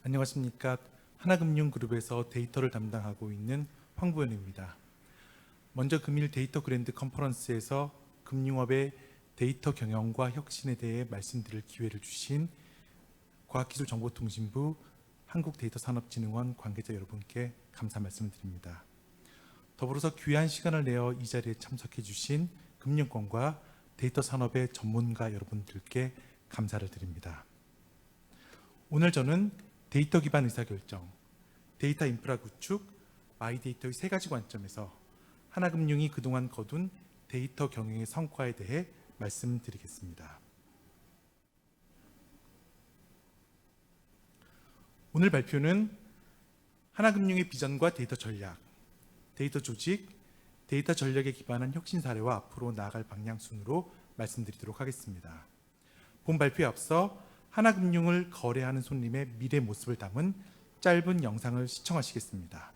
안녕하십니까. 하나금융그룹에서 데이터를 담당하고 있는 황부현입니다. 먼저 금일 데이터 그랜드 컨퍼런스에서 금융업의 데이터 경영과 혁신에 대해 말씀드릴 기회를 주신 과학기술정보통신부 한국데이터산업진흥원 관계자 여러분께 감사 말씀드립니다. 더불어서 귀한 시간을 내어 이 자리에 참석해 주신 금융권과 데이터 산업의 전문가 여러분들께 감사를 드립니다. 오늘 저는 데이터 기반 의사결정, 데이터 인프라 구축, 마이데이터의 세 가지 관점에서 하나금융이 그동안 거둔 데이터 경영의 성과에 대해 말씀드리겠습니다. 오늘 발표는 하나금융의 비전과 데이터 전략, 데이터 조직, 데이터 전략에 기반한 혁신 사례와 앞으로 나아갈 방향 순으로 말씀드리도록 하겠습니다. 본 발표에 앞서 하나금융을 거래하는 손님의 미래 모습을 담은 짧은 영상을 시청하시겠습니다.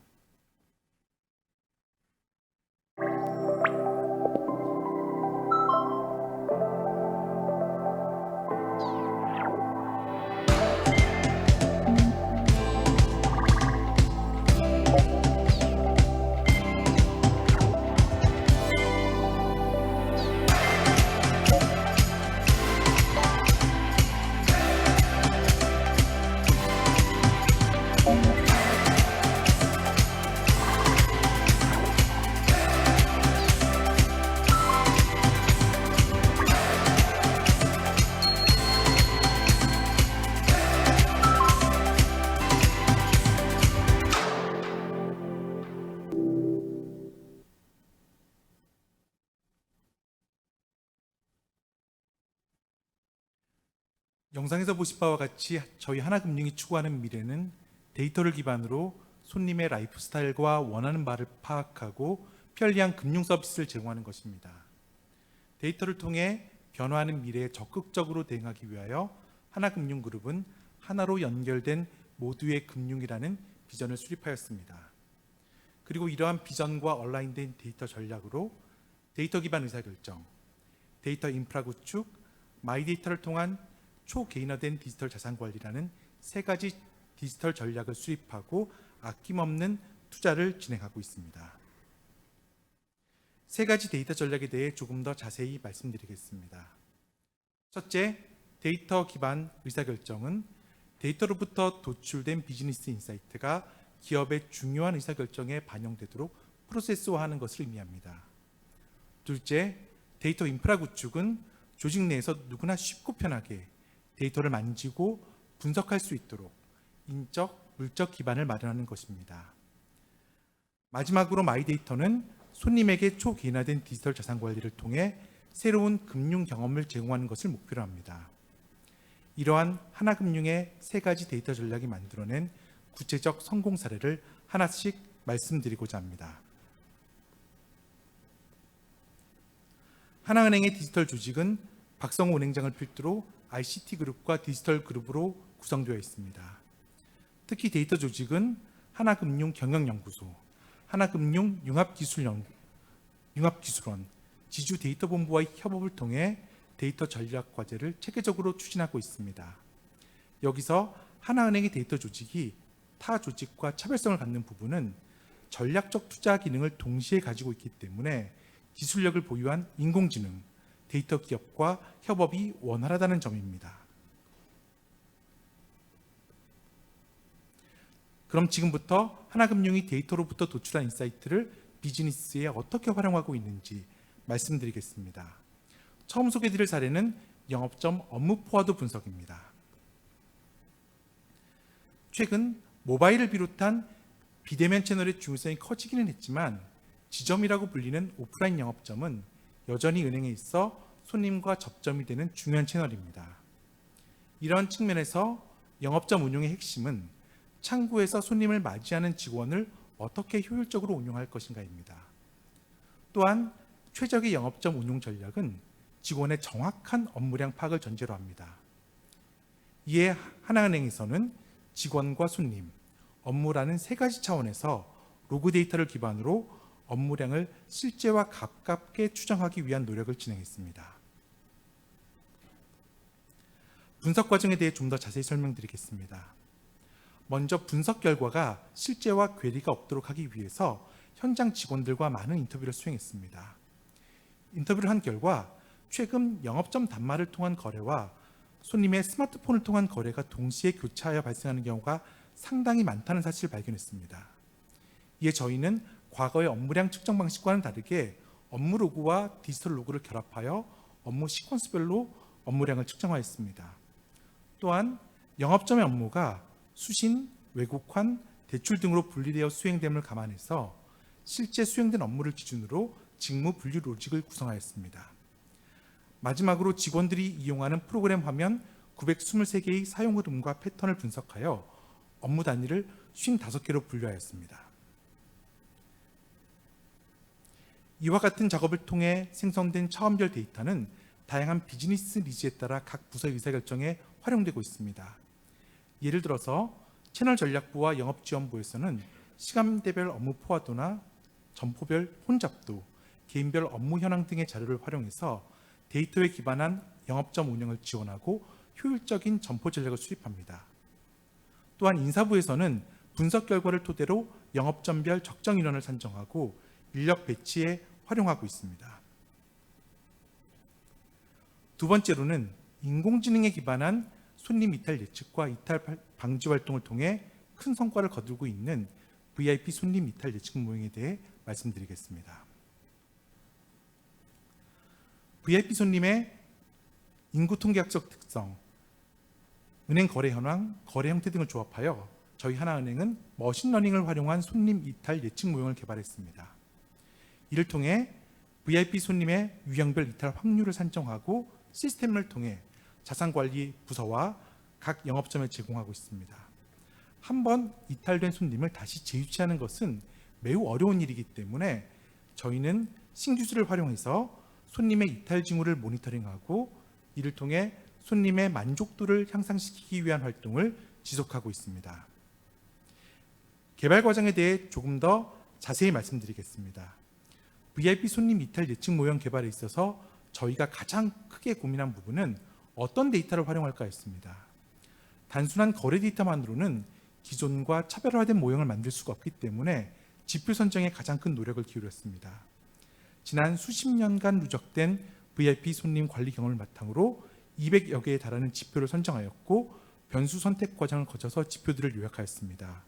영상에서 보실 바와 같이 저희 하나금융이 추구하는 미래는 데이터를 기반으로 손님의 라이프 스타일과 원하는 바를 파악하고 편리한 금융 서비스를 제공하는 것입니다. 데이터를 통해 변화하는 미래에 적극적으로 대응하기 위하여 하나금융그룹은 하나로 연결된 모두의 금융이라는 비전을 수립하였습니다. 그리고 이러한 비전과 얼라인된 데이터 전략으로 데이터 기반 의사결정, 데이터 인프라 구축, 마이데이터를 통한 초개인화된 디지털 자산 관리라는 세 가지 디지털 전략을 수립하고 아낌없는 투자를 진행하고 있습니다. 세 가지 데이터 전략에 대해 조금 더 자세히 말씀드리겠습니다. 첫째, 데이터 기반 의사결정은 데이터로부터 도출된 비즈니스 인사이트가 기업의 중요한 의사결정에 반영되도록 프로세스화하는 것을 의미합니다. 둘째, 데이터 인프라 구축은 조직 내에서 누구나 쉽고 편하게 데이터를 만지고 분석할 수 있도록 인적, 물적 기반을 마련하는 것입니다. 마지막으로 마이데이터는 손님에게 초개인화된 디지털 자산 관리를 통해 새로운 금융 경험을 제공하는 것을 목표로 합니다. 이러한 하나금융의 세 가지 데이터 전략이 만들어낸 구체적 성공 사례를 하나씩 말씀드리고자 합니다. 하나은행의 디지털 조직은 박성호 은행장을 필두로 ICT 그룹과 디지털 그룹으로 구성되어 있습니다. 특히 데이터 조직은 하나금융 경영연구소, 하나금융 융합기술원, 지주 데이터본부와의 협업을 통해 데이터 전략 과제를 체계적으로 추진하고 있습니다. 여기서 하나은행의 데이터 조직이 타 조직과 차별성을 갖는 부분은 전략적 투자 기능을 동시에 가지고 있기 때문에 기술력을 보유한 인공지능, 데이터 기업과 협업이 원활하다는 점입니다. 그럼 지금부터 하나금융이 데이터로부터 도출한 인사이트를 비즈니스에 어떻게 활용하고 있는지 말씀드리겠습니다. 처음 소개드릴 사례는 영업점 업무 포화도 분석입니다. 최근 모바일을 비롯한 비대면 채널의 중요성이 커지기는 했지만 지점이라고 불리는 오프라인 영업점은 여전히 은행에 있어 손님과 접점이 되는 중요한 채널입니다. 이런 측면에서 영업점 운용의 핵심은 창구에서 손님을 맞이하는 직원을 어떻게 효율적으로 운용할 것인가입니다. 또한 최적의 영업점 운용 전략은 직원의 정확한 업무량 파악을 전제로 합니다. 이에 하나은행에서는 직원과 손님, 업무라는 세 가지 차원에서 로그 데이터를 기반으로 업무량을 실제와 가깝게 추정하기 위한 노력을 진행했습니다. 분석 과정에 대해 좀 더 자세히 설명드리겠습니다. 먼저 분석 결과가 실제와 괴리가 없도록 하기 위해서 현장 직원들과 많은 인터뷰를 수행했습니다. 인터뷰를 한 결과 최근 영업점 단말을 통한 거래와 손님의 스마트폰을 통한 거래가 동시에 교차하여 발생하는 경우가 상당히 많다는 사실을 발견했습니다. 이에 저희는 과거의 업무량 측정 방식과는 다르게 업무 로그와 디지털 로그를 결합하여 업무 시퀀스별로 업무량을 측정하였습니다. 또한 영업점의 업무가 수신, 외국환, 대출 등으로 분리되어 수행됨을 감안해서 실제 수행된 업무를 기준으로 직무 분류 로직을 구성하였습니다. 마지막으로 직원들이 이용하는 프로그램 화면 923개의 사용 흐름과 패턴을 분석하여 업무 단위를 55개로 분류하였습니다. 이와 같은 작업을 통해 생성된 차원별 데이터는 다양한 비즈니스 니즈에 따라 각 부서의 의사결정에 활용되고 있습니다. 예를 들어서 채널 전략부와 영업지원부에서는 시간대별 업무 포화도나 점포별 혼잡도, 개인별 업무 현황 등의 자료를 활용해서 데이터에 기반한 영업점 운영을 지원하고 효율적인 점포 전략을 수립합니다. 또한 인사부에서는 분석 결과를 토대로 영업점별 적정 인원을 산정하고 인력 배치에 활용하고 있습니다. 두 번째로는 인공지능에 기반한 손님 이탈 예측과 이탈 방지 활동을 통해 큰 성과를 거두고 있는 VIP 손님 이탈 예측 모형에 대해 말씀드리겠습니다. VIP 손님의 인구 통계학적 특성, 은행 거래 현황, 거래 형태 등을 조합하여 저희 하나은행은 머신러닝을 활용한 손님 이탈 예측 모형을 개발했습니다. 이를 통해 VIP 손님의 유형별 이탈 확률을 산정하고 시스템을 통해 자산관리 부서와 각 영업점에 제공하고 있습니다. 한번 이탈된 손님을 다시 재유치하는 것은 매우 어려운 일이기 때문에 저희는 신기술을 활용해서 손님의 이탈 징후를 모니터링하고 이를 통해 손님의 만족도를 향상시키기 위한 활동을 지속하고 있습니다. 개발 과정에 대해 조금 더 자세히 말씀드리겠습니다. VIP 손님 이탈 예측 모형 개발에 있어서 저희가 가장 크게 고민한 부분은 어떤 데이터를 활용할까였습니다. 단순한 거래 데이터만으로는 기존과 차별화된 모형을 만들 수가 없기 때문에 지표 선정에 가장 큰 노력을 기울였습니다. 지난 수십 년간 누적된 VIP 손님 관리 경험을 바탕으로 200여 개에 달하는 지표를 선정하였고 변수 선택 과정을 거쳐서 지표들을 요약하였습니다.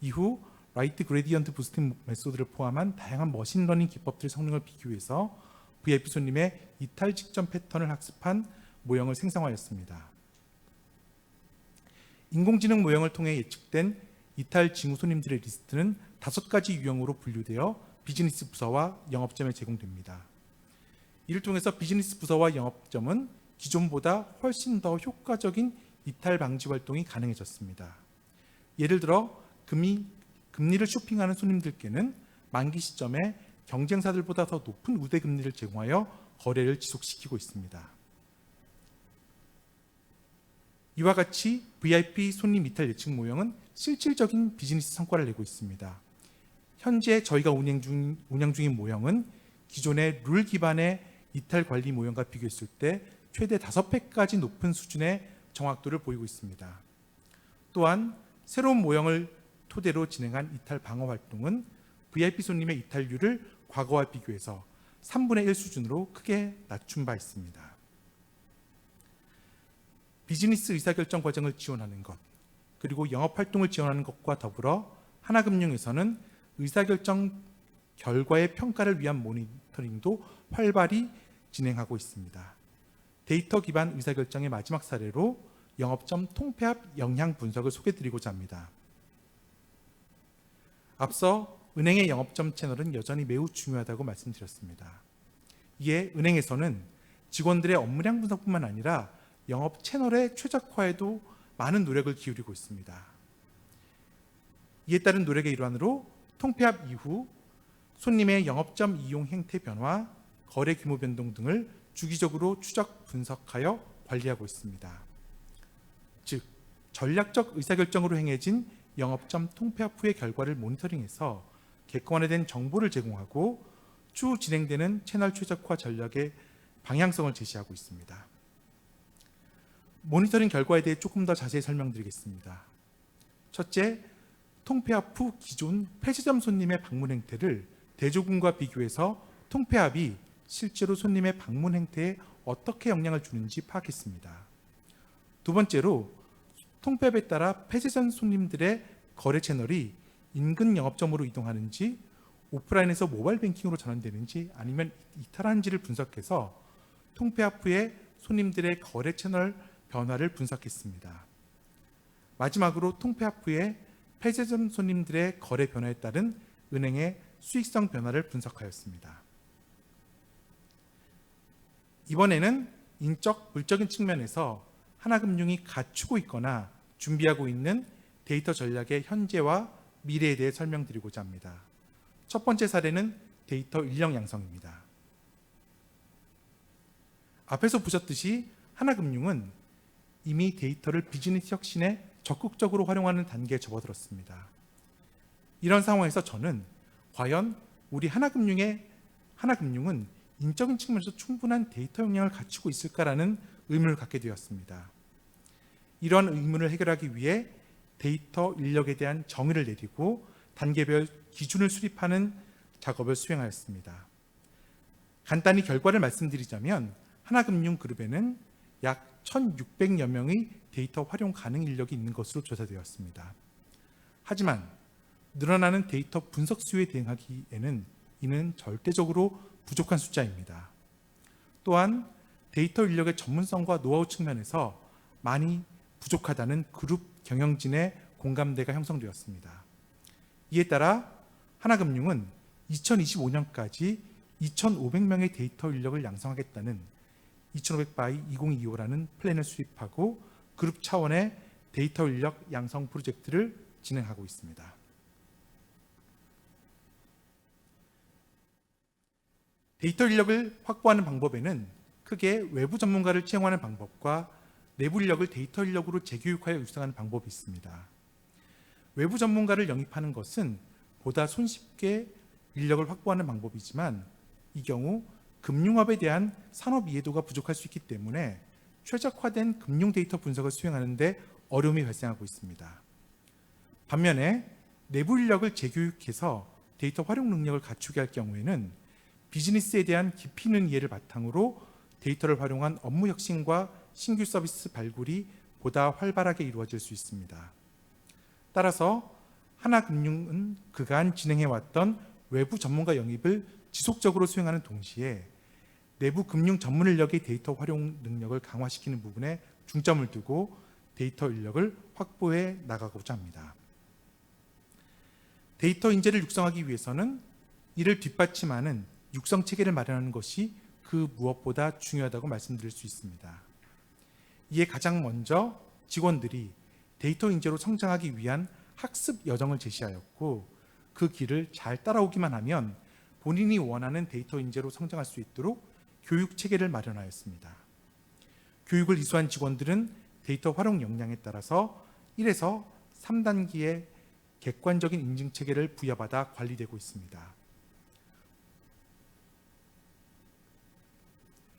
이후 라이트 그레디언트 부스팅 메소드를 포함한 다양한 머신러닝 기법들 성능을 비교해서 VIP 손님의 이탈 직전 패턴을 학습한 모형을 생성하였습니다. 인공지능 모형을 통해 예측된 이탈 징후 손님들의 리스트는 5가지 유형으로 분류되어 비즈니스 부서와 영업점에 제공됩니다. 이를 통해서 비즈니스 부서와 영업점은 기존보다 훨씬 더 효과적인 이탈 방지 활동이 가능해졌습니다. 예를 들어 금리를 쇼핑하는 손님들께는 만기 시점에 경쟁사들보다 더 높은 우대 금리를 제공하여 거래를 지속시키고 있습니다. 이와 같이 VIP 손님 이탈 예측 모형은 실질적인 비즈니스 성과를 내고 있습니다. 현재 저희가 운영 중인 모형은 기존의 룰 기반의 이탈 관리 모형과 비교했을 때 최대 5배까지 높은 수준의 정확도를 보이고 있습니다. 또한 새로운 모형을 토대로 진행한 이탈 방어 활동은 VIP 손님의 이탈률을 과거와 비교해서 3분의 1 수준으로 크게 낮춘 바 있습니다. 비즈니스 의사결정 과정을 지원하는 것, 그리고 영업활동을 지원하는 것과 더불어 하나금융에서는 의사결정 결과의 평가를 위한 모니터링도 활발히 진행하고 있습니다. 데이터 기반 의사결정의 마지막 사례로 영업점 통폐합 영향 분석을 소개드리고자 합니다. 앞서 은행의 영업점 채널은 여전히 매우 중요하다고 말씀드렸습니다. 이에 은행에서는 직원들의 업무량 분석뿐만 아니라 영업 채널의 최적화에도 많은 노력을 기울이고 있습니다. 이에 따른 노력의 일환으로 통폐합 이후 손님의 영업점 이용 행태 변화, 거래 규모 변동 등을 주기적으로 추적 분석하여 관리하고 있습니다. 즉, 전략적 의사결정으로 행해진 영업점 통폐합 후의 결과를 모니터링해서 객관화된 정보를 제공하고 추후 진행되는 채널 최적화 전략의 방향성을 제시하고 있습니다. 모니터링 결과에 대해 조금 더 자세히 설명드리겠습니다. 첫째, 통폐합 후 기존 폐쇄점 손님의 방문 행태를 대조군과 비교해서 통폐합이 실제로 손님의 방문 행태에 어떻게 영향을 주는지 파악했습니다. 두 번째로, 통폐합에 따라 폐쇄점 손님들의 거래 채널이 인근 영업점으로 이동하는지, 오프라인에서 모바일 뱅킹으로 전환되는지 아니면 이탈하는지를 분석해서 통폐합 후에 손님들의 거래 채널 변화를 분석했습니다. 마지막으로 통폐합 후에 폐쇄점 손님들의 거래 변화에 따른 은행의 수익성 변화를 분석하였습니다. 이번에는 인적, 물적인 측면에서 하나금융이 갖추고 있거나 준비하고 있는 데이터 전략의 현재와 미래에 대해 설명드리고자 합니다. 첫 번째 사례는 데이터 인력 양성입니다. 앞에서 보셨듯이 하나금융은 이미 데이터를 비즈니스 혁신에 적극적으로 활용하는 단계에 접어들었습니다. 이런 상황에서 저는 과연 우리 하나금융은 인적인 측면에서 충분한 데이터 역량을 갖추고 있을까라는 의문을 갖게 되었습니다. 이러한 의문을 해결하기 위해 데이터 인력에 대한 정의를 내리고 단계별 기준을 수립하는 작업을 수행하였습니다. 간단히 결과를 말씀드리자면 하나금융그룹에는 약 1,600여 명의 데이터 활용 가능 인력이 있는 것으로 조사되었습니다. 하지만 늘어나는 데이터 분석 수요에 대응하기에는 이는 절대적으로 부족한 숫자입니다. 또한 데이터 인력의 전문성과 노하우 측면에서 많이 부족하다는 그룹 경영진의 공감대가 형성되었습니다. 이에 따라 하나금융은 2025년까지 2,500명의 데이터 인력을 양성하겠다는 2,500 by 2025라는 플랜을 수립하고 그룹 차원의 데이터 인력 양성 프로젝트를 진행하고 있습니다. 데이터 인력을 확보하는 방법에는 크게 외부 전문가를 채용하는 방법과 내부 인력을 데이터 인력으로 재교육하여 육성하는 방법이 있습니다. 외부 전문가를 영입하는 것은 보다 손쉽게 인력을 확보하는 방법이지만 이 경우 금융업에 대한 산업 이해도가 부족할 수 있기 때문에 최적화된 금융 데이터 분석을 수행하는 데 어려움이 발생하고 있습니다. 반면에 내부 인력을 재교육해서 데이터 활용 능력을 갖추게 할 경우에는 비즈니스에 대한 깊이 있는 이해를 바탕으로 데이터를 활용한 업무 혁신과 신규 서비스 발굴이 보다 활발하게 이루어질 수 있습니다. 따라서 하나금융은 그간 진행해왔던 외부 전문가 영입을 지속적으로 수행하는 동시에 내부 금융 전문 인력의 데이터 활용 능력을 강화시키는 부분에 중점을 두고 데이터 인력을 확보해 나가고자 합니다. 데이터 인재를 육성하기 위해서는 이를 뒷받침하는 육성 체계를 마련하는 것이 그 무엇보다 중요하다고 말씀드릴 수 있습니다. 이에 가장 먼저 직원들이 데이터 인재로 성장하기 위한 학습 여정을 제시하였고 그 길을 잘 따라오기만 하면 본인이 원하는 데이터 인재로 성장할 수 있도록 교육 체계를 마련하였습니다. 교육을 이수한 직원들은 데이터 활용 역량에 따라서 1에서 3단계의 객관적인 인증 체계를 부여받아 관리되고 있습니다.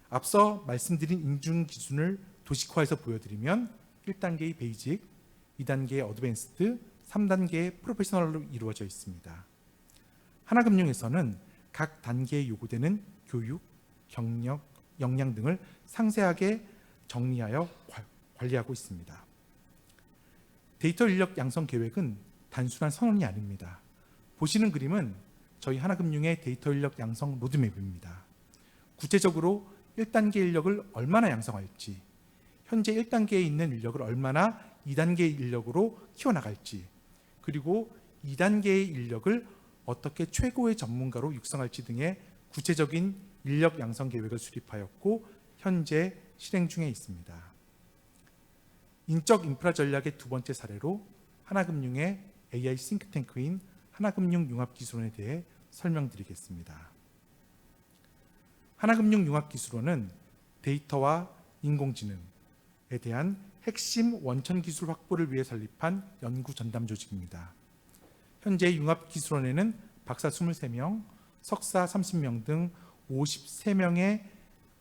앞서 말씀드린 인증 기준을 도식화해서 보여드리면 1단계의 베이직, 2단계의 어드밴스드, 3단계의 프로페셔널로 이루어져 있습니다. 하나금융에서는 각 단계에 요구되는 교육, 경력, 역량 등을 상세하게 정리하여 관리하고 있습니다. 데이터 인력 양성 계획은 단순한 선언이 아닙니다. 보시는 그림은 저희 하나금융의 데이터 인력 양성 로드맵입니다. 구체적으로 1단계 인력을 얼마나 양성할지, 현재 1단계에 있는 인력을 얼마나 2단계 인력으로 키워나갈지, 그리고 2단계의 인력을 어떻게 최고의 전문가로 육성할지 등의 구체적인 인력 양성 계획을 수립하였고 현재 실행 중에 있습니다. 인적 인프라 전략의 두 번째 사례로 하나금융의 AI 싱크탱크인 하나금융융합기술원에 대해 설명드리겠습니다. 하나금융융합기술원은 데이터와 인공지능에 대한 핵심 원천 기술 확보를 위해 설립한 연구 전담 조직입니다. 현재 융합기술원에는 박사 23명, 석사 30명 등 53명의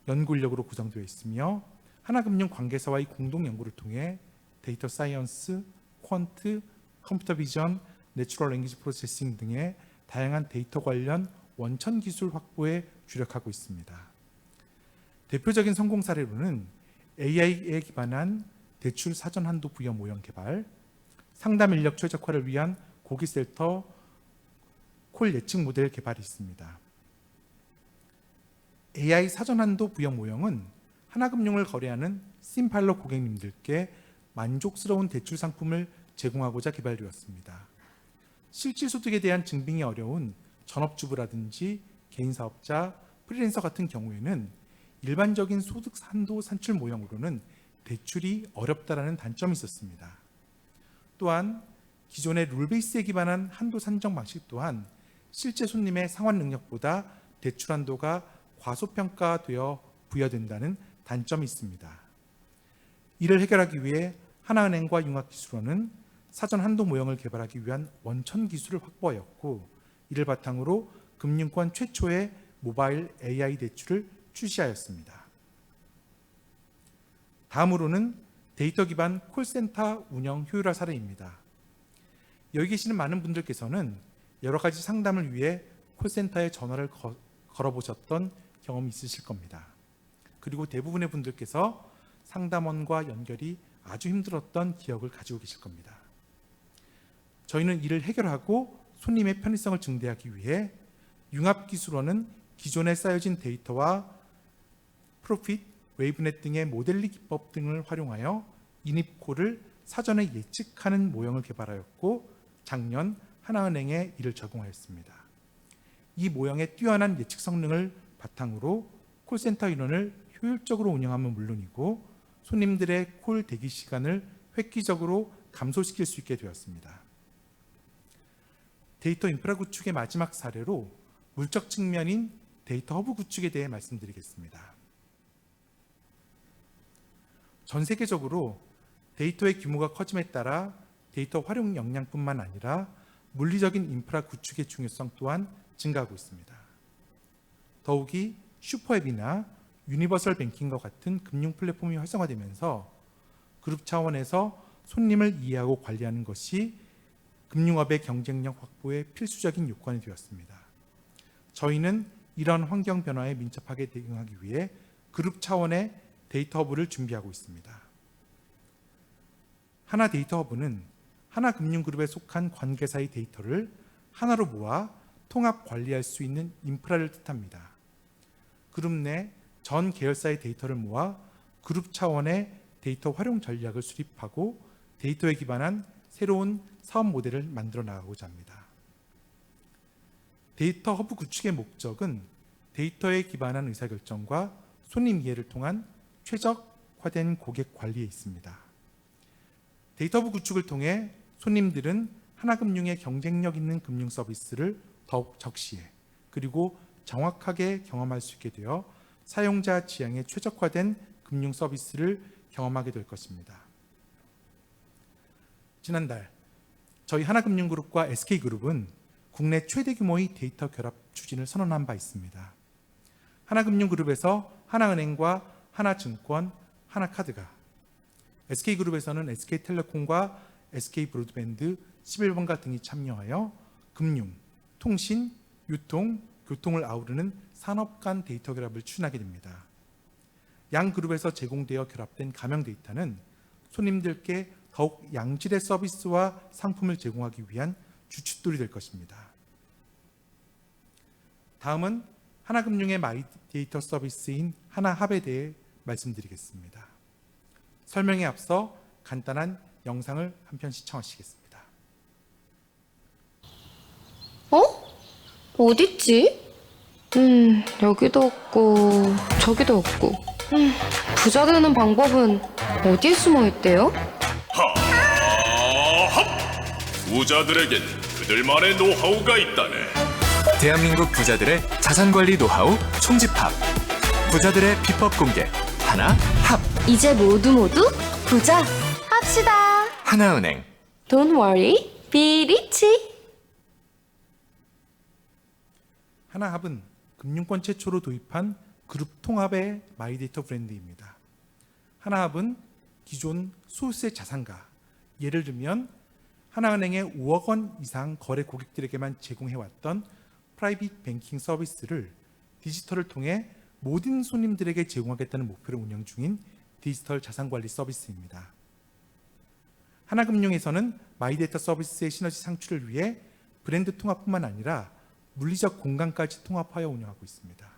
연구 인력으로 구성되어 있으며 하나금융 관계사와의 공동 연구를 통해 데이터 사이언스, 퀀트, 컴퓨터 비전, 내추럴 랭귀지 프로세싱 등의 다양한 데이터 관련 원천 기술 확보에 주력하고 있습니다. 대표적인 성공 사례로는 AI에 기반한 대출 사전 한도 부여 모형 개발, 상담 인력 최적화를 위한 고객센터 콜 예측 모델 개발이 있습니다. AI 사전 한도 부여 모형은 하나금융을 거래하는 심팔로 고객님들께 만족스러운 대출 상품을 제공하고자 개발되었습니다. 실질 소득에 대한 증빙이 어려운 전업주부라든지 개인사업자, 프리랜서 같은 경우에는 일반적인 소득 한도 산출 모형으로는 대출이 어렵다라는 단점이 있었습니다. 또한 기존의 룰베이스에 기반한 한도 산정 방식 또한 실제 손님의 상환 능력보다 대출 한도가 과소평가되어 부여된다는 단점이 있습니다. 이를 해결하기 위해 하나은행과 융합기술원은 사전 한도 모형을 개발하기 위한 원천 기술을 확보하였고, 이를 바탕으로 금융권 최초의 모바일 AI 대출을 출시하였습니다. 다음으로는 데이터 기반 콜센터 운영 효율화 사례입니다. 여기 계시는 많은 분들께서는 여러 가지 상담을 위해 콜센터에 전화를 걸어보셨던 경험이 있으실 겁니다. 그리고 대부분의 분들께서 상담원과 연결이 아주 힘들었던 기억을 가지고 계실 겁니다. 저희는 이를 해결하고 손님의 편의성을 증대하기 위해 융합기술원은 기존에 쌓여진 데이터와 프로핏, 웨이브넷 등의 모델링 기법 등을 활용하여 인입콜을 사전에 예측하는 모형을 개발하였고, 작년 하나은행에 이를 적용하였습니다. 이 모형의 뛰어난 예측 성능을 바탕으로 콜센터 인원을 효율적으로 운영하면 물론이고 손님들의 콜 대기 시간을 획기적으로 감소시킬 수 있게 되었습니다. 데이터 인프라 구축의 마지막 사례로 물적 측면인 데이터 허브 구축에 대해 말씀드리겠습니다. 전 세계적으로 데이터의 규모가 커짐에 따라 데이터 활용 역량뿐만 아니라 물리적인 인프라 구축의 중요성 또한 증가하고 있습니다. 더욱이 슈퍼앱이나 유니버설 뱅킹과 같은 금융 플랫폼이 활성화되면서 그룹 차원에서 손님을 이해하고 관리하는 것이 금융업의 경쟁력 확보에 필수적인 요건이 되었습니다. 저희는 이런 환경 변화에 민첩하게 대응하기 위해 그룹 차원의 데이터 허브를 준비하고 있습니다. 하나 데이터 허브는 하나금융그룹에 속한 관계사의 데이터를 하나로 모아 통합 관리할 수 있는 인프라를 뜻합니다. 그룹 내 전 계열사의 데이터를 모아 그룹 차원의 데이터 활용 전략을 수립하고 데이터에 기반한 새로운 사업 모델을 만들어 나가고자 합니다. 데이터 허브 구축의 목적은 데이터에 기반한 의사결정과 손님 이해를 통한 최적화된 고객 관리에 있습니다. 데이터 허브 구축을 통해 손님들은 하나금융의 경쟁력 있는 금융 서비스를 더욱 적시해 그리고 정확하게 경험할 수 있게 되어 사용자 지향에 최적화된 금융 서비스를 경험하게 될 것입니다. 지난달 저희 하나금융그룹과 SK그룹은 국내 최대 규모의 데이터 결합 추진을 선언한 바 있습니다. 하나금융그룹에서 하나은행과 하나증권, 하나카드가, SK그룹에서는 SK텔레콤과 SK브로드밴드, 11번가 등이 참여하여 금융, 통신, 유통, 교통을 아우르는 산업 간 데이터 결합을 추진하게 됩니다. 양 그룹에서 제공되어 결합된 가명 데이터는 손님들께 더욱 양질의 서비스와 상품을 제공하기 위한 주춧돌이 될 것입니다. 다음은 하나금융의 마이데이터 서비스인 하나합에 대해 말씀드리겠습니다. 설명에 앞서 간단한 영상을 한 편 시청하시겠습니다. 어딨지? 여기도 없고 저기도 없고. 부자 되는 방법은 어디에 숨어 있대요? 부자들에겐 그들만의 노하우가 있다네. 대한민국 부자들의 자산관리 노하우 총집합. 부자들의 비법 공개. 하나합. 이제 모두 부자 합시다. 하나은행. Don't worry, be rich. 하나합은 금융권 최초로 도입한 그룹 통합의 마이데이터 브랜드입니다. 하나합은 기존 소수의 자산가, 예를 들면 하나은행의 5억 원 이상 거래 고객들에게만 제공해왔던 프라이빗 뱅킹 서비스를 디지털을 통해 모든 손님들에게 제공하겠다는 목표로 운영 중인 디지털 자산관리 서비스입니다. 하나금융에서는 마이데이터 서비스의 시너지 상출을 위해 브랜드 통합뿐만 아니라 물리적 공간까지 통합하여 운영하고 있습니다.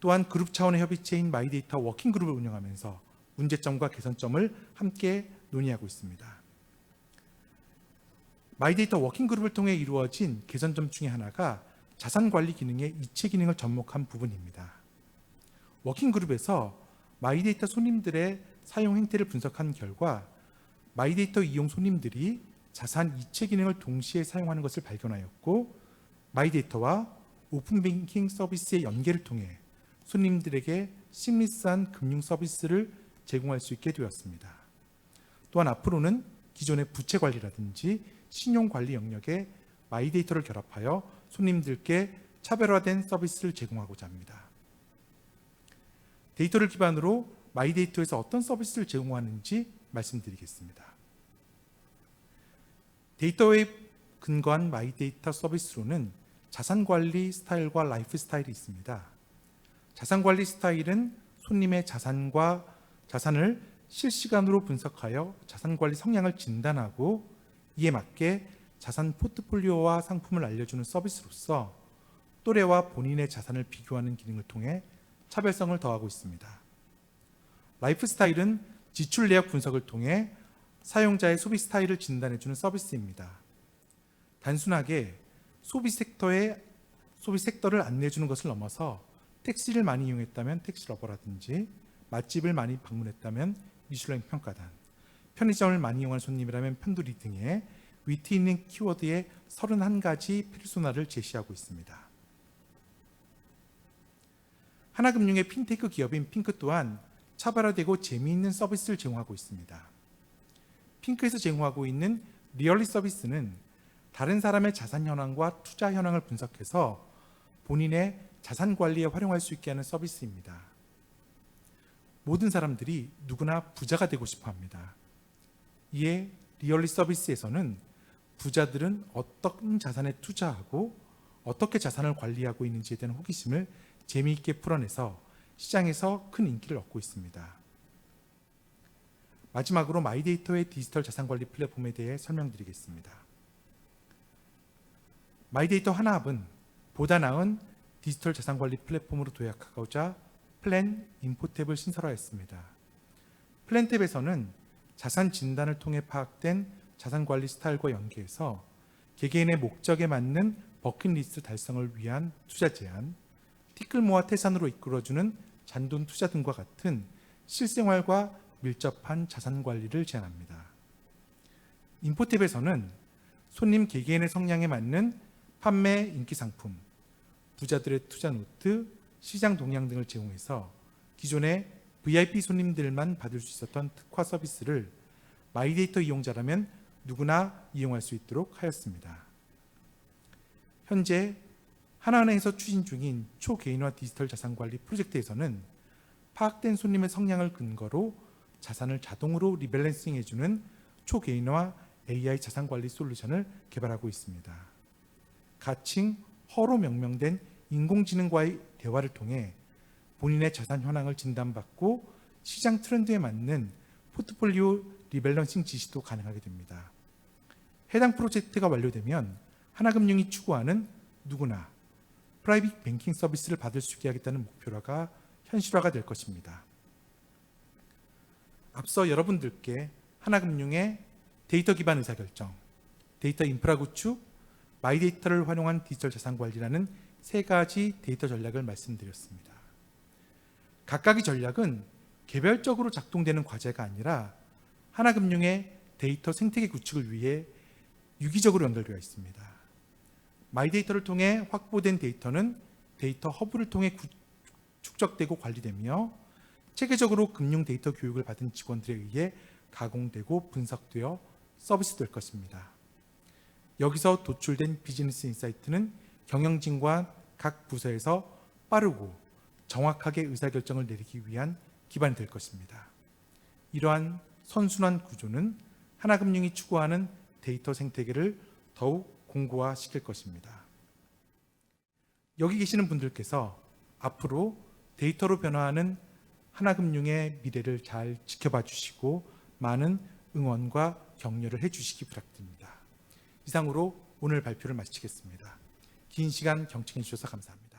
또한 그룹 차원의 협의체인 마이데이터 워킹그룹을 운영하면서 문제점과 개선점을 함께 논의하고 있습니다. 마이데이터 워킹그룹을 통해 이루어진 개선점 중에 하나가 자산관리 기능의 이체 기능을 접목한 부분입니다. 워킹그룹에서 마이데이터 손님들의 사용 행태를 분석한 결과 마이데이터 이용 손님들이 자산 이체 기능을 동시에 사용하는 것을 발견하였고, 마이데이터와 오픈뱅킹 서비스의 연계를 통해 손님들에게 심리스한 금융 서비스를 제공할 수 있게 되었습니다. 또한 앞으로는 기존의 부채 관리라든지 신용 관리 영역에 마이데이터를 결합하여 손님들께 차별화된 서비스를 제공하고자 합니다. 데이터를 기반으로 마이데이터에서 어떤 서비스를 제공하는지 말씀드리겠습니다. 데이터에 근거한 마이데이터 서비스로는 자산관리 스타일과 라이프 스타일이 있습니다. 자산관리 스타일은 손님의 자산을 실시간으로 분석하여 자산관리 성향을 진단하고 이에 맞게 자산 포트폴리오와 상품을 알려주는 서비스로서 또래와 본인의 자산을 비교하는 기능을 통해 차별성을 더하고 있습니다. 라이프 스타일은 지출 내역 분석을 통해 사용자의 소비 스타일을 진단해주는 서비스입니다. 단순하게 소비 섹터를 안내해주는 것을 넘어서 택시를 많이 이용했다면 택시러버라든지 맛집을 많이 방문했다면 미슐랭 평가단, 편의점을 많이 이용한 손님이라면 편두리 등의 위트 있는 키워드의 31가지 페르소나를 제시하고 있습니다. 하나금융의 핀테크 기업인 핑크 또한 차별화되고 재미있는 서비스를 제공하고 있습니다. 핑크에서 제공하고 있는 리얼리 서비스는 다른 사람의 자산 현황과 투자 현황을 분석해서 본인의 자산 관리에 활용할 수 있게 하는 서비스입니다. 모든 사람들이 누구나 부자가 되고 싶어 합니다. 이에 리얼리 서비스에서는 부자들은 어떤 자산에 투자하고 어떻게 자산을 관리하고 있는지에 대한 호기심을 재미있게 풀어내서 시장에서 큰 인기를 얻고 있습니다. 마지막으로 마이데이터의 디지털 자산관리 플랫폼에 대해 설명드리겠습니다. 마이데이터 하나합은 보다 나은 디지털 자산관리 플랫폼으로 도약하고자 플랜 인포탭을 신설하였습니다. 플랜 탭에서는 자산 진단을 통해 파악된 자산관리 스타일과 연계해서 개개인의 목적에 맞는 버킷리스트 달성을 위한 투자 제안, 티끌 모아 태산으로 이끌어주는 잔돈 투자 등과 같은 실생활과 밀접한 자산 관리를 제안합니다. 인포탭에서는 손님 개개인의 성향에 맞는 판매 인기 상품, 부자들의 투자 노트, 시장 동향 등을 제공해서 기존의 VIP 손님들만 받을 수 있었던 특화 서비스를 마이데이터 이용자라면 누구나 이용할 수 있도록 하였습니다. 현재 하나은행에서 추진 중인 초개인화 디지털 자산관리 프로젝트에서는 파악된 손님의 성향을 근거로 자산을 자동으로 리밸런싱해주는 초개인화 AI 자산관리 솔루션을 개발하고 있습니다. 가칭 허로 명명된 인공지능과의 대화를 통해 본인의 자산 현황을 진단받고 시장 트렌드에 맞는 포트폴리오 리밸런싱 지시도 가능하게 됩니다. 해당 프로젝트가 완료되면 하나금융이 추구하는 누구나 프라이빗 뱅킹 서비스를 받을 수 있게 하겠다는 목표가 현실화가 될 것입니다. 앞서 여러분들께 하나금융의 데이터 기반 의사결정, 데이터 인프라 구축, 마이데이터를 활용한 디지털 자산 관리라는 세 가지 데이터 전략을 말씀드렸습니다. 각각의 전략은 개별적으로 작동되는 과제가 아니라 하나금융의 데이터 생태계 구축을 위해 유기적으로 연결되어 있습니다. 마이데이터를 통해 확보된 데이터는 데이터 허브를 통해 축적되고 관리되며 체계적으로 금융 데이터 교육을 받은 직원들에 의해 가공되고 분석되어 서비스될 것입니다. 여기서 도출된 비즈니스 인사이트는 경영진과 각 부서에서 빠르고 정확하게 의사결정을 내리기 위한 기반이 될 것입니다. 이러한 선순환 구조는 하나금융이 추구하는 데이터 생태계를 더욱 공고화시킬 것입니다. 여기 계시는 분들께서 앞으로 데이터로 변화하는 하나금융의 미래를 잘 지켜봐 주시고 많은 응원과 격려를 해주시기 부탁드립니다. 이상으로 오늘 발표를 마치겠습니다. 긴 시간 경청해 주셔서 감사합니다.